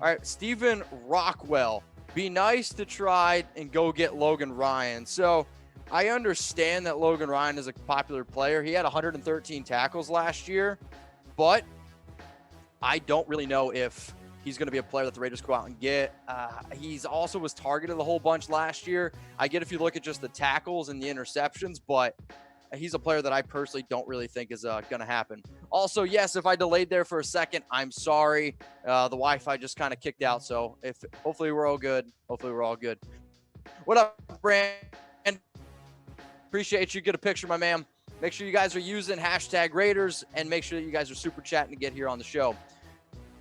All right, Stephen Rockwell. Be nice to try and go get Logan Ryan. So I understand that Logan Ryan is a popular player. He had 113 tackles last year, but I don't really know if he's going to be a player that the Raiders go out and get. He's also was targeted a whole bunch last year. I get if you look at just the tackles and the interceptions, but he's a player that I personally don't really think is going to happen. Also, yes, if I delayed there for a second, I'm sorry. The Wi-Fi just kind of kicked out, so hopefully we're all good. Hopefully we're all good. What up, Brand? Appreciate you. Get a picture, my man. Make sure you guys are using hashtag Raiders, and make sure that you guys are super chatting to get here on the show.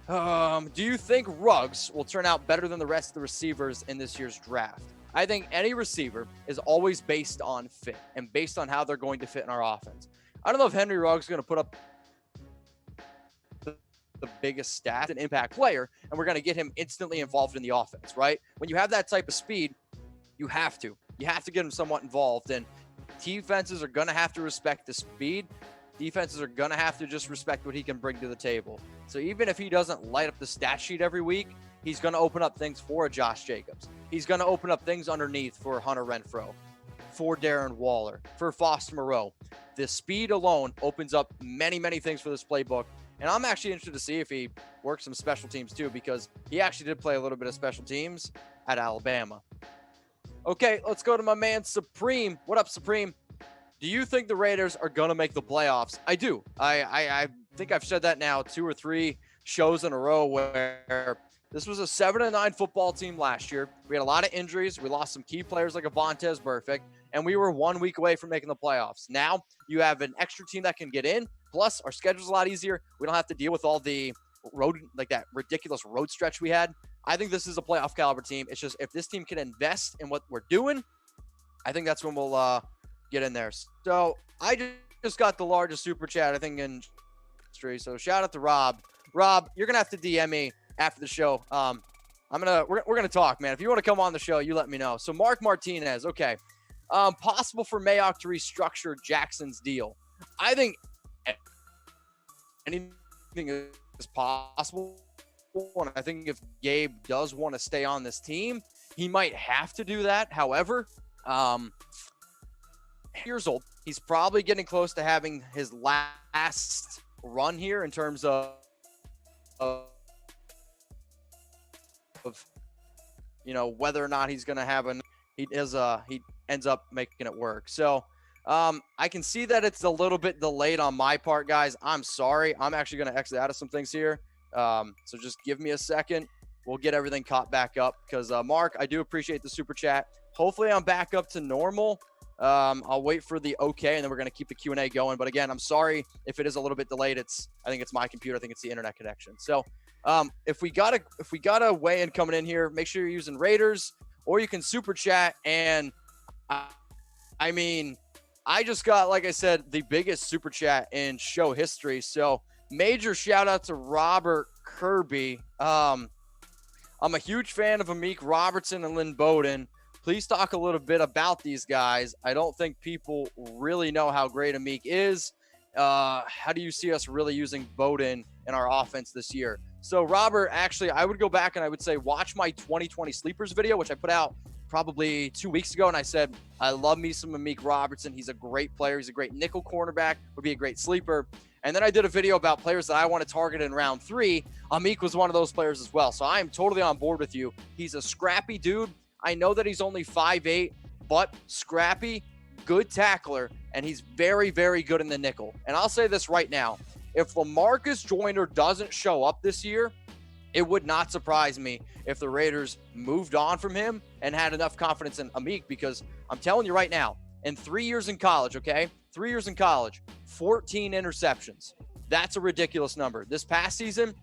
Do you think Ruggs will turn out better than the rest of the receivers in this year's draft? I think any receiver is always based on fit and based on how they're going to fit in our offense. I don't know if Henry Ruggs is going to put up the biggest stats, an impact player, and we're going to get him instantly involved in the offense, right? When you have that type of speed, you have to get him somewhat involved, and defenses are going to have to respect the speed. Defenses are going to have to just respect what he can bring to the table. So even if he doesn't light up the stat sheet every week, he's going to open up things for Josh Jacobs. He's going to open up things underneath for Hunter Renfrow, for Darren Waller, for Foster Moreau. The speed alone opens up many, many things for this playbook. And I'm actually interested to see if he works some special teams too, because he actually did play a little bit of special teams at Alabama. Okay, let's go to my man Supreme. What up, Supreme? Do you think the Raiders are going to make the playoffs? I do. I think I've said that now 2 or 3 shows in a row where this was a 7-9 football team last year. We had a lot of injuries. We lost some key players like Avonte Burfict, and we were 1 week away from making the playoffs. Now you have an extra team that can get in. Plus, our schedule's a lot easier. We don't have to deal with all the road, like that ridiculous road stretch we had. I think this is a playoff caliber team. It's just if this team can invest in what we're doing, I think that's when we'll get in there. So I just got the largest super chat, I think, in history. So shout out to Rob. Rob, you're gonna have to DM me after the show. We're gonna talk, man. If you want to come on the show, you let me know. So Mark Martinez, okay. Possible for Mayock to restructure Jackson's deal. I think anything is possible. And I think if Gabe does want to stay on this team, he might have to do that. However, years old, he's probably getting close to having his last run here in terms of whether or not he's going to have he ends up making it work. So I can see that it's a little bit delayed on my part, guys. I'm sorry. I'm actually going to exit out of some things here. So just give me a second. We'll get everything caught back up because Mark, I do appreciate the super chat. Hopefully I'm back up to normal. I'll wait for the okay, and then we're going to keep the Q&A going. But again, I'm sorry if it is a little bit delayed. I think it's my computer. I think it's the internet connection. So if we got a weigh in coming in here, make sure you're using Raiders, or you can super chat. And I mean, I just got, like I said, the biggest super chat in show history. So major shout out to Robert Kirby. I'm a huge fan of Amik Robertson and Lynn Bowden. Please talk a little bit about these guys. I don't think people really know how great Amik is. How do you see us really using Bowden in our offense this year? So, Robert, actually, I would go back and I would say watch my 2020 Sleepers video, which I put out probably 2 weeks ago. And I said, I love me some Amik Robertson. He's a great player. He's a great nickel cornerback, would be a great sleeper. And then I did a video about players that I want to target in round 3. Amik was one of those players as well. So I am totally on board with you. He's a scrappy dude. I know that he's only 5'8", but scrappy, good tackler, and he's very, very good in the nickel. And I'll say this right now. If LaMarcus Joyner doesn't show up this year, it would not surprise me if the Raiders moved on from him and had enough confidence in Amik, because I'm telling you right now, in 3 years in college, okay? 3 years in college, 14 interceptions. That's a ridiculous number. This past season,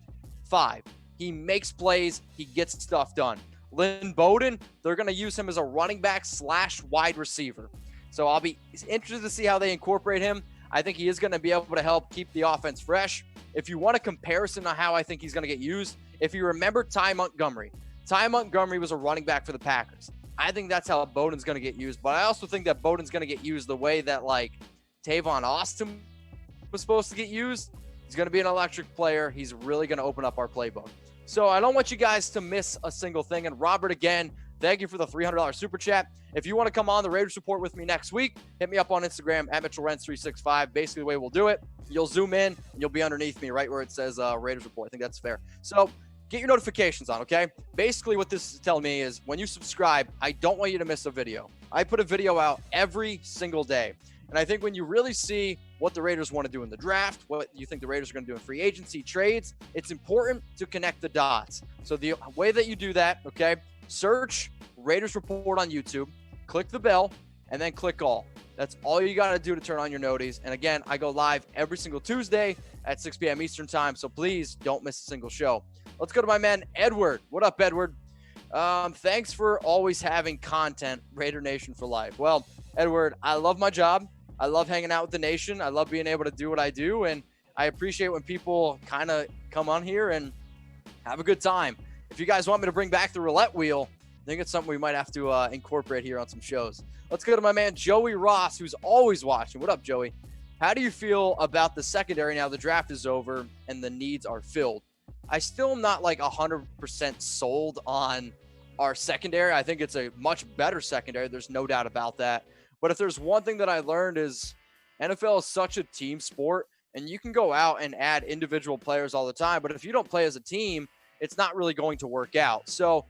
5. He makes plays. He gets stuff done. Lynn Bowden, they're going to use him as a running back / wide receiver. So I'll be interested to see how they incorporate him. I think he is going to be able to help keep the offense fresh. If you want a comparison on how I think he's going to get used, if you remember Ty Montgomery was a running back for the Packers. I think that's how Bowden's going to get used. But I also think that Bowden's going to get used the way that, like, Tavon Austin was supposed to get used. He's going to be an electric player. He's really going to open up our playbook. So I don't want you guys to miss a single thing. And Robert, again, thank you for the $300 super chat. If you want to come on the Raiders Report with me next week, hit me up on Instagram at MitchellRenz365. Basically, the way we'll do it, you'll zoom in and you'll be underneath me right where it says Raiders Report. I think that's fair. So get your notifications on, okay? Basically, what this is telling me is when you subscribe, I don't want you to miss a video. I put a video out every single day. And I think when you really see what the Raiders want to do in the draft, what you think the Raiders are going to do in free agency, trades, it's important to connect the dots. So the way that you do that, okay, search Raiders Report on YouTube, click the bell, and then click all. That's all you got to do to turn on your noties. And again, I go live every single Tuesday at 6 p.m. Eastern time, so please don't miss a single show. Let's go to my man, Edward. What up, Edward? Thanks for always having content, Raider Nation for life. Well, Edward, I love my job. I love hanging out with the nation. I love being able to do what I do, and I appreciate when people kind of come on here and have a good time. If you guys want me to bring back the roulette wheel, I think it's something we might have to incorporate here on some shows. Let's go to my man, Joey Ross, who's always watching. What up, Joey? How do you feel about the secondary now the draft is over and the needs are filled? I still am not like 100% sold on our secondary. I think it's a much better secondary. There's no doubt about that. But if there's one thing that I learned is NFL is such a team sport, and you can go out and add individual players all the time. But if you don't play as a team, it's not really going to work out. So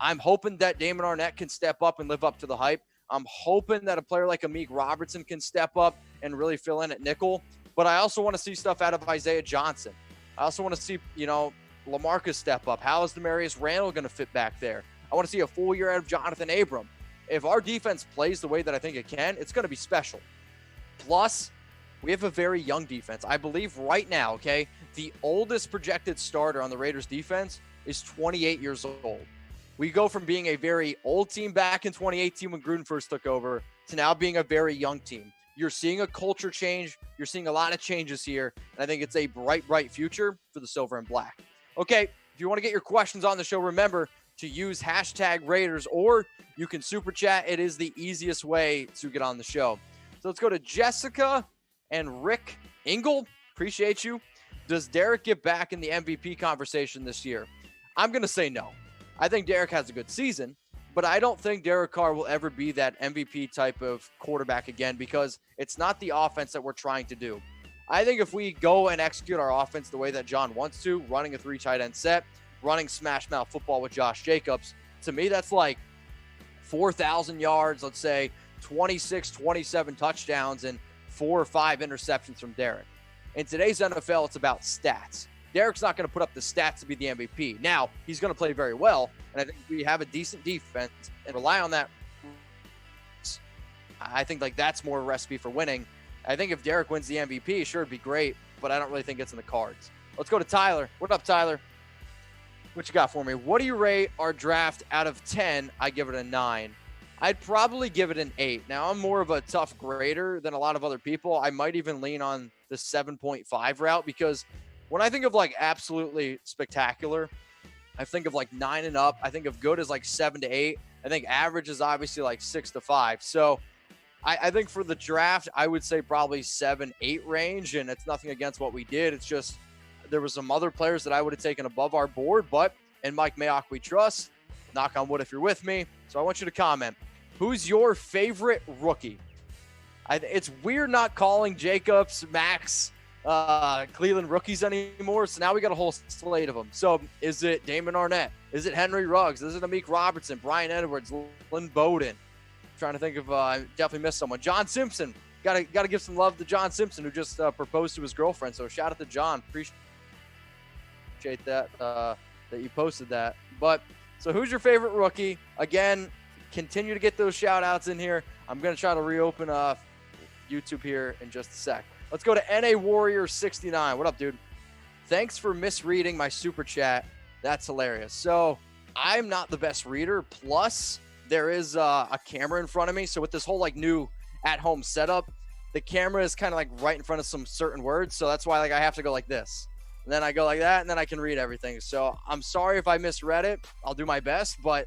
I'm hoping that Damon Arnett can step up and live up to the hype. I'm hoping that a player like Amik Robertson can step up and really fill in at nickel. But I also want to see stuff out of Isaiah Johnson. I also want to see, LaMarcus step up. How is Demarius Randall going to fit back there? I want to see a full year out of Jonathan Abram. If our defense plays the way that I think it can, it's going to be special. Plus, we have a very young defense. I believe right now, okay, the oldest projected starter on the Raiders defense is 28 years old. We go from being a very old team back in 2018 when Gruden first took over to now being a very young team. You're seeing a culture change. You're seeing a lot of changes here. And I think it's a bright, bright future for the silver and black. Okay, if you want to get your questions on the show, remember to use hashtag Raiders, or you can super chat. It is the easiest way to get on the show. So let's go to Jessica and Rick Ingle. Appreciate you. Does Derek get back in the MVP conversation this year? I'm going to say no. I think Derek has a good season, but I don't think Derek Carr will ever be that MVP type of quarterback again because it's not the offense that we're trying to do. I think if we go and execute our offense the way that John wants to, running a 3 tight end set, running smash mouth football with Josh Jacobs, to me, that's like 4,000 yards, let's say 26, 27 touchdowns and 4 or 5 interceptions from Derek. In today's NFL, it's about stats. Derek's not going to put up the stats to be the MVP. Now, he's going to play very well, and I think we have a decent defense and rely on that. I think like that's more a recipe for winning. I think if Derek wins the MVP, sure, it'd be great, but I don't really think it's in the cards. Let's go to Tyler. What up, Tyler? What you got for me? What do you rate our draft out of 10? I give it a 9. I'd probably give it an 8. Now, I'm more of a tough grader than a lot of other people. I might even lean on the 7.5 route because when I think of like absolutely spectacular, I think of like 9 and up. I think of good as like 7 to 8. I think average is obviously like 6 to 5. So I think for the draft, I would say probably 7, 8 range. And it's nothing against what we did. It's just there was some other players that I would have taken above our board, but in Mike Mayock we trust. Knock on wood if you're with me. So I want you to comment. Who's your favorite rookie? It's weird not calling Jacobs, Max, Cleveland rookies anymore. So now we got a whole slate of them. So is it Damon Arnett? Is it Henry Ruggs? Is it Amik Robertson, Brian Edwards, Lynn Bowden? I'm trying to think of, I definitely missed someone. John Simpson. Got to give some love to John Simpson, who just proposed to his girlfriend. So shout out to John. Appreciate that that you posted that. But so who's your favorite rookie? Again, continue to get those shout outs in here. I'm going to try to reopen YouTube here in just a sec. Let's go to NA Warrior 69. What up, dude? Thanks for misreading my super chat. That's hilarious. So I'm not the best reader. Plus, there is a camera in front of me. So with this whole like new at-home setup, the camera is kind of like right in front of some certain words. So that's why like I have to go like this. And then I go like that, and then I can read everything. So I'm sorry if I misread it. I'll do my best, but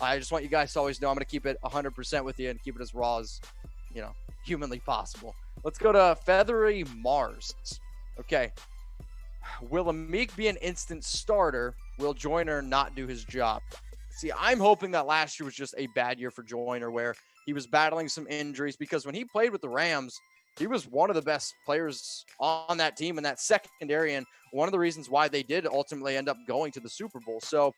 I just want you guys to always know I'm going to keep it 100% with you and keep it as raw as, humanly possible. Let's go to Feathery Mars. Okay. Will Amik be an instant starter will Joyner not do his job? See, I'm hoping that last year was just a bad year for Joyner where he was battling some injuries, because when he played with the Rams, he was one of the best players on that team in that secondary, and one of the reasons why they did ultimately end up going to the Super Bowl. So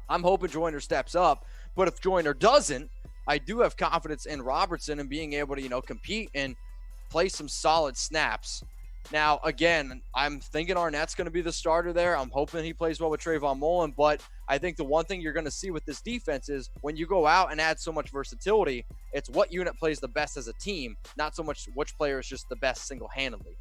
I'm hoping Joyner steps up, but if Joyner doesn't, I do have confidence in Robertson and being able to, compete and play some solid snaps. Now, again, I'm thinking Arnett's going to be the starter there. I'm hoping he plays well with Trayvon Mullen, but I think the one thing you're going to see with this defense is when you go out and add so much versatility, it's what unit plays the best as a team, not so much which player is just the best single-handedly.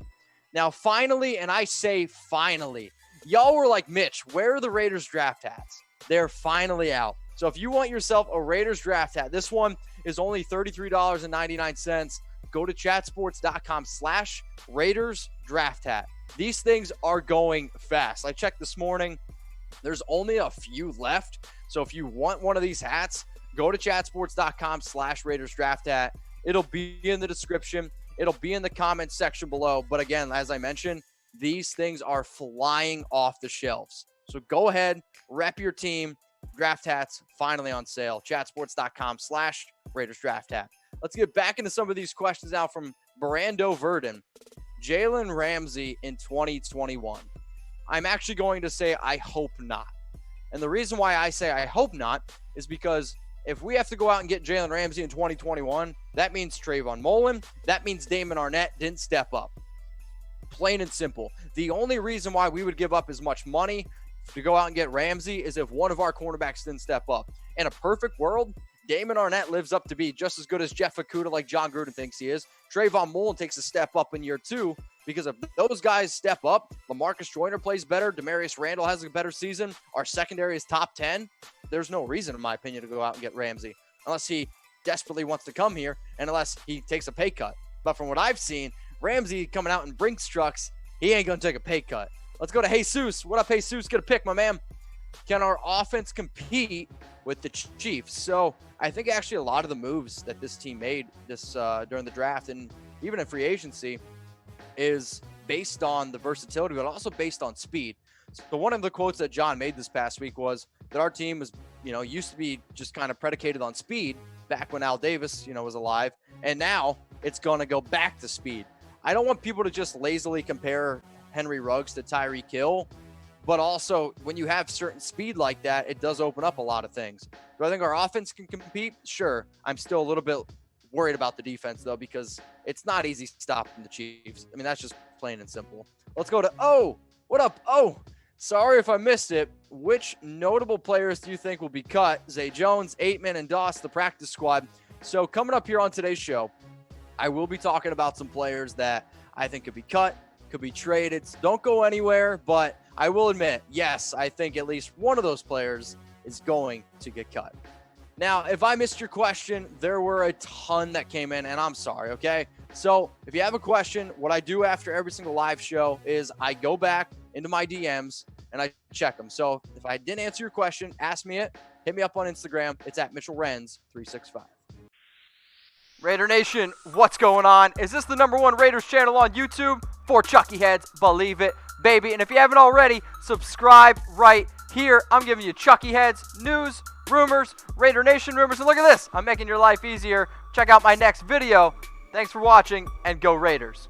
Now, finally, and I say finally, y'all were like, Mitch, where are the Raiders draft hats? They're finally out. So if you want yourself a Raiders draft hat, this one is only $33.99. Go to chatsports.com/Raiders draft hat. These things are going fast. I checked this morning. There's only a few left. So if you want one of these hats, go to chatsports.com/Raiders draft hat. It'll be in the description. It'll be in the comments section below. But again, as I mentioned, these things are flying off the shelves. So go ahead, rep your team. Draft hats finally on sale. Chatsports.com/Raiders draft hat. Let's get back into some of these questions now from Brando Verdin. Jalen Ramsey in 2021. I'm actually going to say I hope not. And the reason why I say I hope not is because if we have to go out and get Jalen Ramsey in 2021, that means Trayvon Mullen. That means Damon Arnett didn't step up. Plain and simple. The only reason why we would give up as much money to go out and get Ramsey is if one of our cornerbacks didn't step up. In a perfect world, Damon Arnett lives up to be just as good as Jeff Okudah, like Jon Gurden thinks he is. Trayvon Mullen takes a step up in year 2, because if those guys step up, LaMarcus Joyner plays better, Demarius Randall has a better season, our secondary is top 10, there's no reason, in my opinion, to go out and get Ramsey, unless he desperately wants to come here and unless he takes a pay cut. But from what I've seen, Ramsey coming out in Brinks trucks, he ain't going to take a pay cut. Let's go to Jesus. What up, Jesus? Get a pick, my man. Can our offense compete with the Chiefs? So I think actually a lot of the moves that this team made this during the draft and even in free agency is based on the versatility, but also based on speed. So one of the quotes that John made this past week was that our team was, used to be just kind of predicated on speed back when Al Davis, was alive. And now it's going to go back to speed. I don't want people to just lazily compare Henry Ruggs to Tyreek Hill, but also when you have certain speed like that, it does open up a lot of things. Do I think our offense can compete? Sure. I'm still a little bit worried about the defense, though, because it's not easy stopping the Chiefs. I mean, that's just plain and simple. Let's go to what up? Sorry if I missed it. Which notable players do you think will be cut? Zay Jones, Aitman, and Doss, the practice squad. So coming up here on today's show, I will be talking about some players that I think could be cut, could be traded. So don't go anywhere, but I will admit, yes, I think at least one of those players is going to get cut. Now, if I missed your question, there were a ton that came in, and I'm sorry, okay? So if you have a question, what I do after every single live show is I go back into my DMs and I check them. So if I didn't answer your question, ask me it. Hit me up on Instagram. It's at MitchellRenz365. Raider Nation, what's going on? Is this the #1 Raiders channel on YouTube? For Chucky Heads, believe it, baby. And if you haven't already, subscribe right here. I'm giving you Chucky Heads, news, rumors, Raider Nation rumors. And look at this, I'm making your life easier. Check out my next video. Thanks for watching, and go Raiders.